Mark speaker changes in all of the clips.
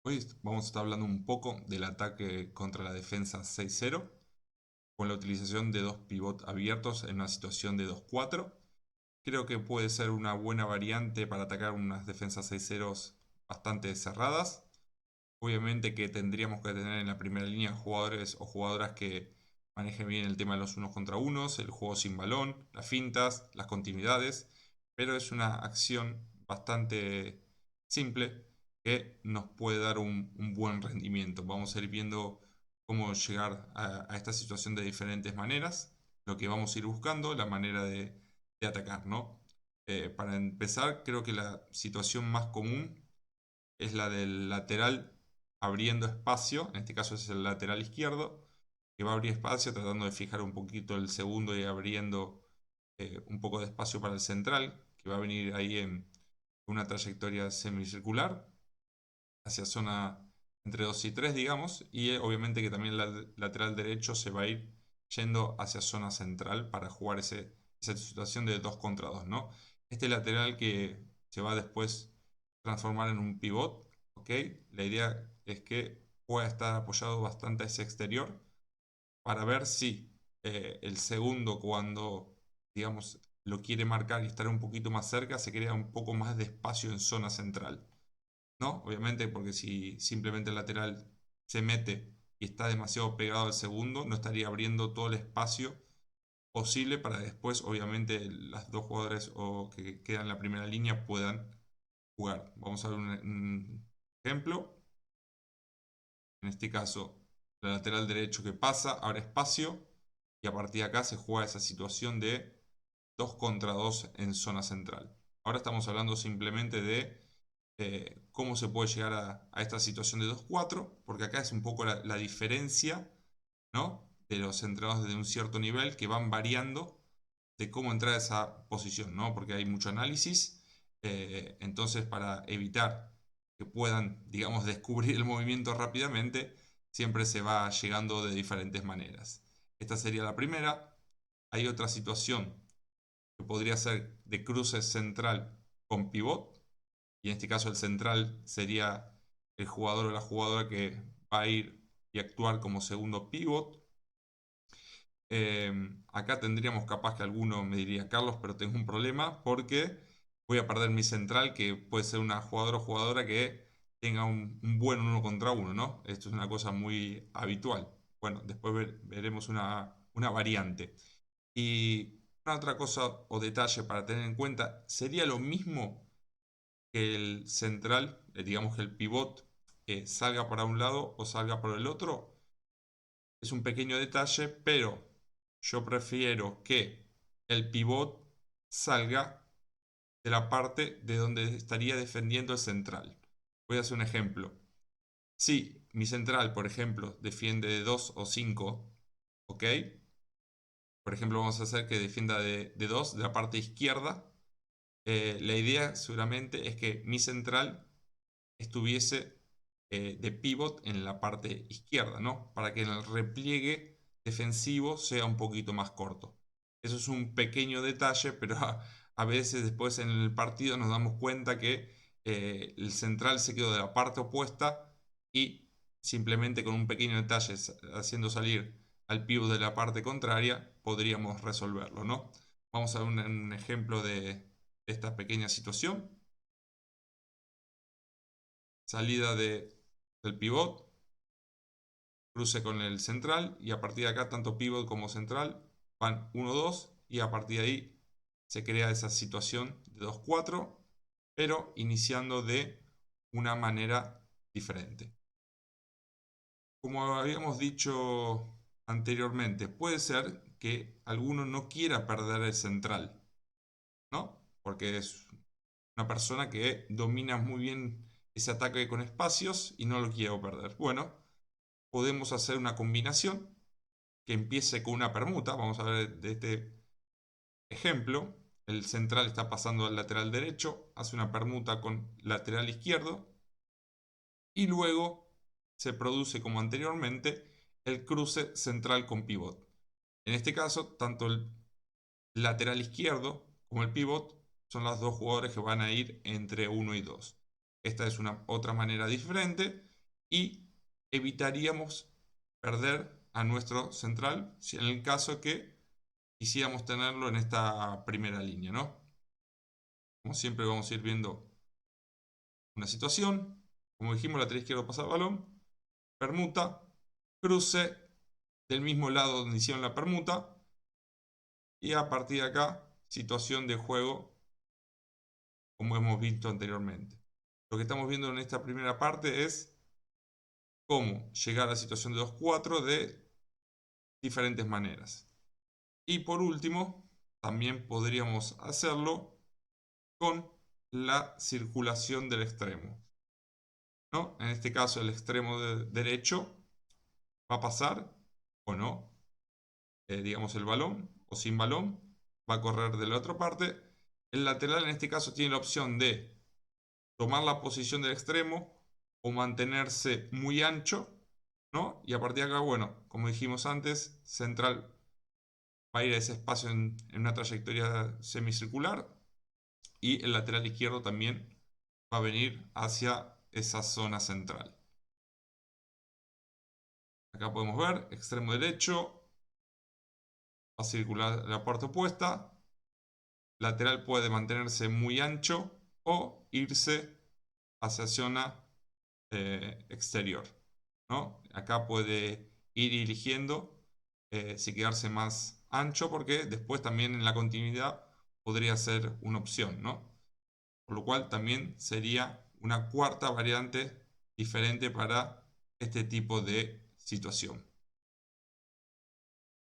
Speaker 1: Hoy vamos a estar hablando un poco del ataque contra la defensa 6-0 con la utilización de dos pivots abiertos en una situación de 2-4. Creo que puede ser una buena variante para atacar unas defensas 6-0 bastante cerradas. Obviamente que tendríamos que tener en la primera línea jugadores o jugadoras que manejen bien el tema de los unos contra unos, el juego sin balón, las fintas, las continuidades, pero es una acción bastante simple que nos puede dar un buen rendimiento. Vamos a ir viendo cómo llegar a esta situación de diferentes maneras, lo que vamos a ir buscando, la manera de atacar, ¿no? Para empezar, creo que la situación más común es la del lateral abriendo espacio, en este caso es el lateral izquierdo, que va a abrir espacio tratando de fijar un poquito el segundo y abriendo un poco de espacio para el central, que va a venir ahí en una trayectoria semicircular hacia zona entre 2 y 3, digamos, y obviamente que también el lateral derecho se va a ir yendo hacia zona central para jugar esa situación de 2 contra 2, ¿no? Este lateral que se va después transformar en un pivot, ¿ok? La idea es que pueda estar apoyado bastante hacia exterior para ver si el segundo cuando, digamos, lo quiere marcar y estar un poquito más cerca, se crea un poco más de espacio en zona central. ¿No? Obviamente, porque si simplemente el lateral se mete y está demasiado pegado al segundo, no estaría abriendo todo el espacio posible para después, obviamente, las dos jugadores o que quedan en la primera línea puedan jugar. Vamos a ver un ejemplo. En este caso, el lateral derecho que pasa, abre espacio y a partir de acá se juega esa situación de 2 contra 2 en zona central. Ahora estamos hablando simplemente de cómo se puede llegar a esta situación de 2-4, porque acá es un poco la diferencia, ¿no? De los centrados de un cierto nivel que van variando de cómo entrar a esa posición, ¿no? Porque hay mucho análisis, entonces para evitar que puedan, digamos, descubrir el movimiento rápidamente, siempre se va llegando de diferentes maneras. Esta sería la primera. Hay otra situación que podría ser de cruce central con pivot, y en este caso el central sería el jugador o la jugadora que va a ir y actuar como segundo pivot. Acá tendríamos capaz que alguno me diría, Carlos, pero tengo un problema porque voy a perder mi central, que puede ser una jugadora o jugadora que tenga un buen uno contra uno, ¿no? Esto es una cosa muy habitual. Bueno, después veremos una variante. Y una otra cosa o detalle para tener en cuenta, sería lo mismo que el central, digamos que el pivot salga para un lado o salga por el otro. Es un pequeño detalle, pero yo prefiero que el pivot salga de la parte de donde estaría defendiendo el central. Voy a hacer un ejemplo. Si mi central, por ejemplo, defiende de 2 o 5, ¿ok? Por ejemplo, vamos a hacer que defienda de 2 de la parte izquierda. La idea seguramente es que mi central estuviese de pivot en la parte izquierda, ¿no? Para que el repliegue defensivo sea un poquito más corto. Eso es un pequeño detalle, pero a veces después en el partido nos damos cuenta que el central se quedó de la parte opuesta y simplemente con un pequeño detalle haciendo salir al pivot de la parte contraria podríamos resolverlo, ¿no? Vamos a ver un ejemplo de esta pequeña situación. Salida del pivot, cruce con el central y a partir de acá tanto pivot como central van 1-2 y a partir de ahí se crea esa situación de 2-4, pero iniciando de una manera diferente. Como habíamos dicho anteriormente, puede ser que alguno no quiera perder el central, ¿no? Porque es una persona que domina muy bien ese ataque con espacios y no lo quiero perder. Bueno, podemos hacer una combinación que empiece con una permuta. Vamos a ver de este ejemplo. El central está pasando al lateral derecho, hace una permuta con lateral izquierdo y luego se produce como anteriormente el cruce central con pivot. En este caso, tanto el lateral izquierdo como el pivot son los dos jugadores que van a ir entre 1 y 2. Esta es una otra manera diferente y evitaríamos perder a nuestro central si en el caso que quisiéramos tenerlo en esta primera línea, ¿no? Como siempre vamos a ir viendo una situación. Como dijimos, lateral izquierdo pasa el balón, permuta, cruce del mismo lado donde hicieron la permuta, y a partir de acá, situación de juego como hemos visto anteriormente. Lo que estamos viendo en esta primera parte es cómo llegar a la situación de 2-4 de diferentes maneras. Y por último, también podríamos hacerlo con la circulación del extremo, ¿no? En este caso, el extremo derecho va a pasar o no, digamos, el balón o sin balón, va a correr de la otra parte. El lateral en este caso tiene la opción de tomar la posición del extremo o mantenerse muy ancho, ¿no? Y a partir de acá, bueno, como dijimos antes, central va a ir a ese espacio en una trayectoria semicircular, y el lateral izquierdo también va a venir hacia esa zona central. Acá podemos ver, extremo derecho, va a circular la parte opuesta, lateral puede mantenerse muy ancho o irse hacia zona exterior, ¿no? Acá puede ir eligiendo si quedarse más ancho, porque después también en la continuidad podría ser una opción, ¿no? Por lo cual también sería una cuarta variante diferente para este tipo de situación.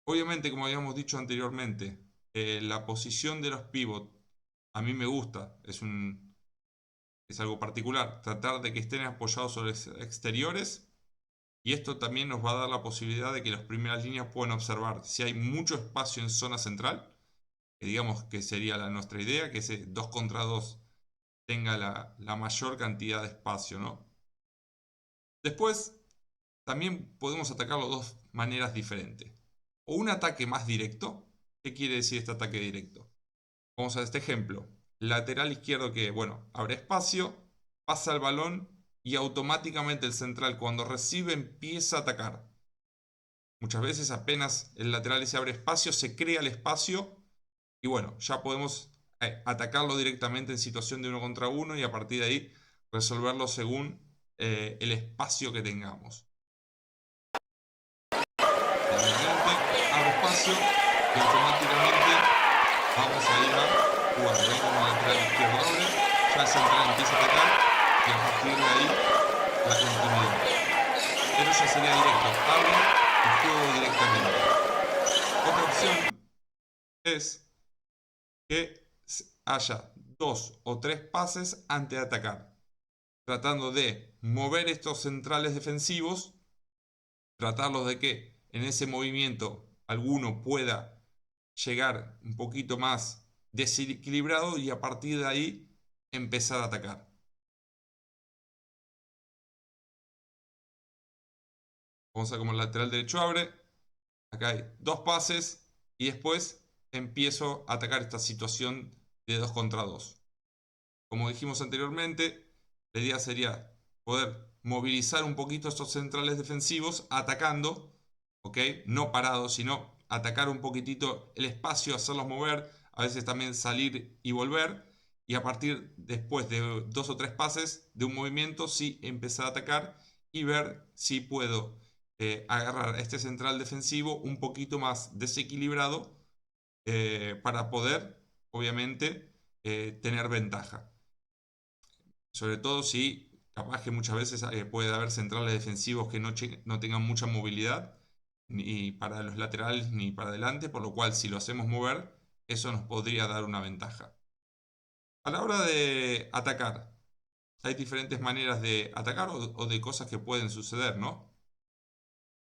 Speaker 1: Obviamente, como habíamos dicho anteriormente, la posición de los pivots a mí me gusta, es algo particular, tratar de que estén apoyados sobre exteriores, y esto también nos va a dar la posibilidad de que las primeras líneas puedan observar si hay mucho espacio en zona central, que digamos que sería nuestra idea, que ese 2 contra 2 tenga la mayor cantidad de espacio, ¿no? Después, también podemos atacarlo de dos maneras diferentes. O un ataque más directo. ¿Qué quiere decir este ataque directo? Vamos a este ejemplo. Lateral izquierdo que, bueno, abre espacio, pasa el balón y automáticamente el central, cuando recibe, empieza a atacar. Muchas veces apenas el lateral se abre espacio, se crea el espacio y bueno, ya podemos atacarlo directamente en situación de 1 contra 1, y a partir de ahí resolverlo según el espacio que tengamos. Abro espacio y automáticamente vamos a ir a jugar. Ven como el lateral izquierdo abre, ya el central empieza a atacar y a partir de ahí la continuidad. Pero ya sería directo, abro y juego directamente. Otra opción es que haya 2 o 3 pases antes de atacar, tratando de mover estos centrales defensivos, tratarlos de que en ese movimiento alguno pueda llegar un poquito más desequilibrado y a partir de ahí empezar a atacar. Vamos a ver como el lateral derecho abre, acá hay 2 pases y después empiezo a atacar esta situación de 2 contra 2. Como dijimos anteriormente, la idea sería poder movilizar un poquito estos centrales defensivos atacando, ¿ok? No parados, sino atacar un poquitito el espacio, hacerlos mover, a veces también salir y volver, y a partir después de 2 o 3 pases de un movimiento, sí empezar a atacar y ver si puedo agarrar a este central defensivo un poquito más desequilibrado, para poder, obviamente, tener ventaja. Sobre todo si capaz que muchas veces puede haber centrales defensivos que no tengan mucha movilidad, ni para los laterales ni para adelante, por lo cual si lo hacemos mover, eso nos podría dar una ventaja. A la hora de atacar, hay diferentes maneras de atacar o de cosas que pueden suceder, ¿no?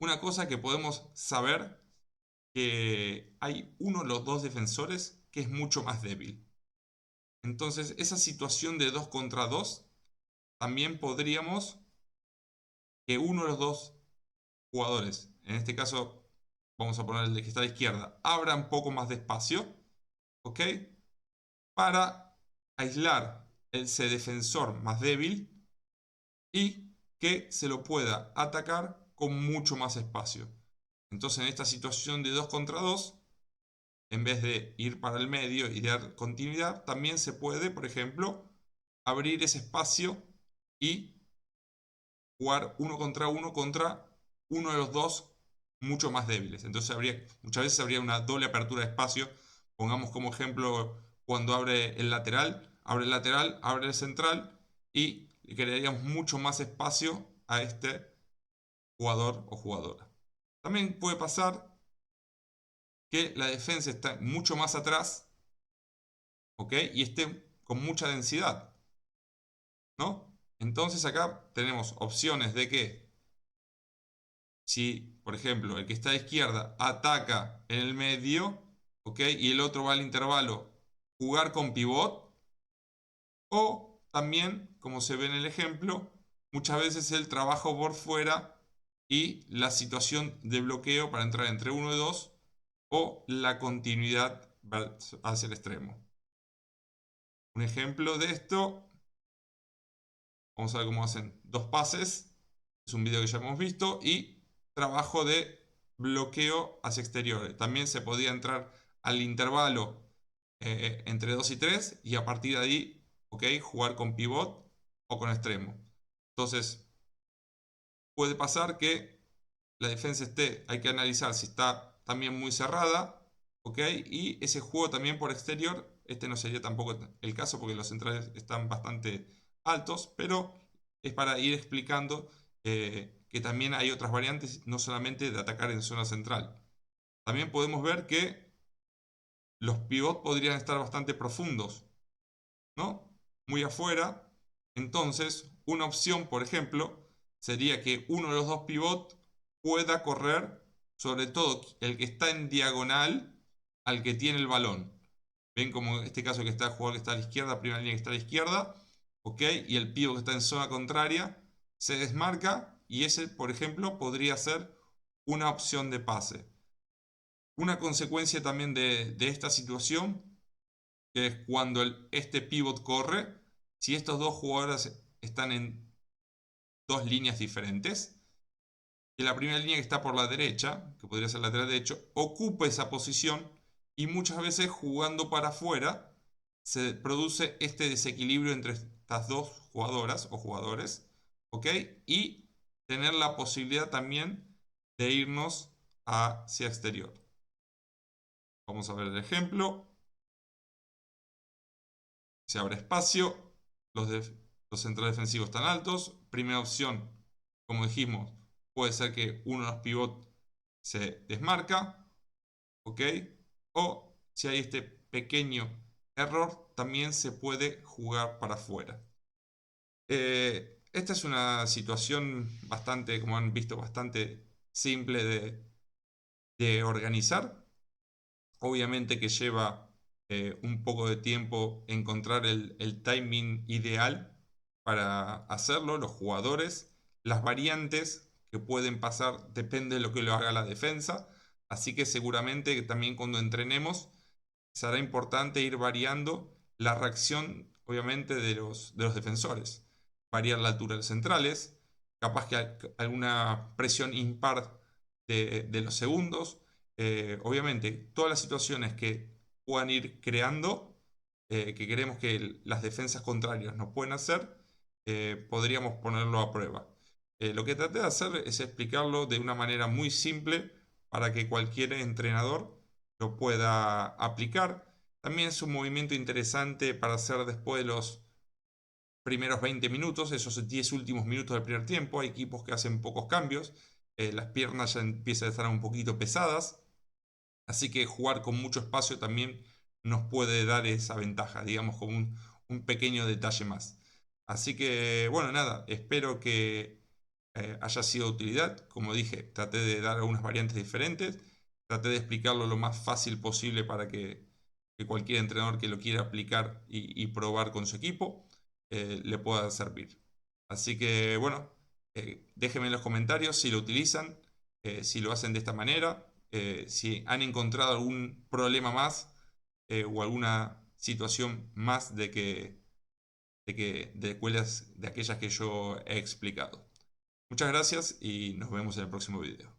Speaker 1: Una cosa que podemos saber, que hay uno de los dos defensores que es mucho más débil. Entonces, esa situación de 2 contra 2, también podríamos que uno de los dos jugadores, en este caso vamos a poner el de que está a la izquierda, abra un poco más de espacio, ¿ok? Para aislar ese defensor más débil y que se lo pueda atacar con mucho más espacio. Entonces en esta situación de 2 contra 2, en vez de ir para el medio y dar continuidad, también se puede, por ejemplo, abrir ese espacio y jugar contra uno de los dos mucho más débiles. Entonces muchas veces habría una doble apertura de espacio. Pongamos como ejemplo cuando abre el lateral, abre el central y le crearíamos mucho más espacio a este jugador o jugadora. También puede pasar que la defensa está mucho más atrás, ¿ok? Y esté con mucha densidad, ¿no? Entonces acá tenemos opciones de que si, por ejemplo, el que está a izquierda ataca en el medio, ¿ok? Y el otro va al intervalo, jugar con pivot, o también, como se ve en el ejemplo, muchas veces el trabajo por fuera y la situación de bloqueo para entrar entre uno y dos, o la continuidad hacia el extremo. Un ejemplo de esto, vamos a ver cómo hacen dos pases, es un video que ya hemos visto, y trabajo de bloqueo hacia exteriores. También se podía entrar al intervalo entre 2 y 3 y a partir de ahí, okay, jugar con pivot o con extremo. Entonces, puede pasar que la defensa hay que analizar si está también muy cerrada, okay, y ese juego también por exterior, no sería tampoco el caso porque los centrales están bastante altos, pero es para ir explicando que también hay otras variantes, no solamente de atacar en zona central. También podemos ver que los pivots podrían estar bastante profundos, ¿no? Muy afuera. Entonces, una opción, por ejemplo, sería que uno de los dos pivots pueda correr, sobre todo el que está en diagonal al que tiene el balón. Ven como en este caso que está el jugador que está a la izquierda, primera línea que está a la izquierda, ¿ok? Y el pivot que está en zona contraria se desmarca y ese, por ejemplo, podría ser una opción de pase. Una consecuencia también de esta situación que es cuando este pivot corre, si estos dos jugadores están en dos líneas diferentes, que la primera línea que está por la derecha, que podría ser lateral derecho, ocupa esa posición y muchas veces jugando para afuera se produce este desequilibrio entre estas dos jugadoras o jugadores, ¿ok? Y tener la posibilidad también de irnos hacia exterior. Vamos a ver el ejemplo. Se abre espacio, los centrales defensivos están altos. Primera opción, como dijimos, puede ser que uno de los pivots se desmarca, ¿ok? O si hay este pequeño error, también se puede jugar para afuera. Esta es una situación bastante, como han visto, bastante simple de organizar. Obviamente que lleva un poco de tiempo encontrar el timing ideal para hacerlo, los jugadores, las variantes que pueden pasar, depende de lo que lo haga la defensa. Así que seguramente que también cuando entrenemos será importante ir variando la reacción, obviamente, de los defensores. Variar la altura de los centrales, capaz que alguna presión impar de los segundos. Obviamente, todas las situaciones que puedan ir creando, que queremos que las defensas contrarias nos pueden hacer, podríamos ponerlo a prueba. Lo que traté de hacer es explicarlo de una manera muy simple para que cualquier entrenador lo pueda aplicar. También es un movimiento interesante para hacer después de los primeros 20 minutos, esos 10 últimos minutos del primer tiempo. Hay equipos que hacen pocos cambios, las piernas ya empiezan a estar un poquito pesadas, así que jugar con mucho espacio también nos puede dar esa ventaja, digamos, como un pequeño detalle más. Así que, bueno, nada, espero que haya sido de utilidad. Como dije, traté de dar algunas variantes diferentes, traté de explicarlo lo más fácil posible para que cualquier entrenador que lo quiera aplicar y probar con su equipo le pueda servir. Así que, bueno, déjenme en los comentarios si lo utilizan, si lo hacen de esta manera, si han encontrado algún problema más o alguna situación más de aquellas que yo he explicado. Muchas gracias y nos vemos en el próximo video.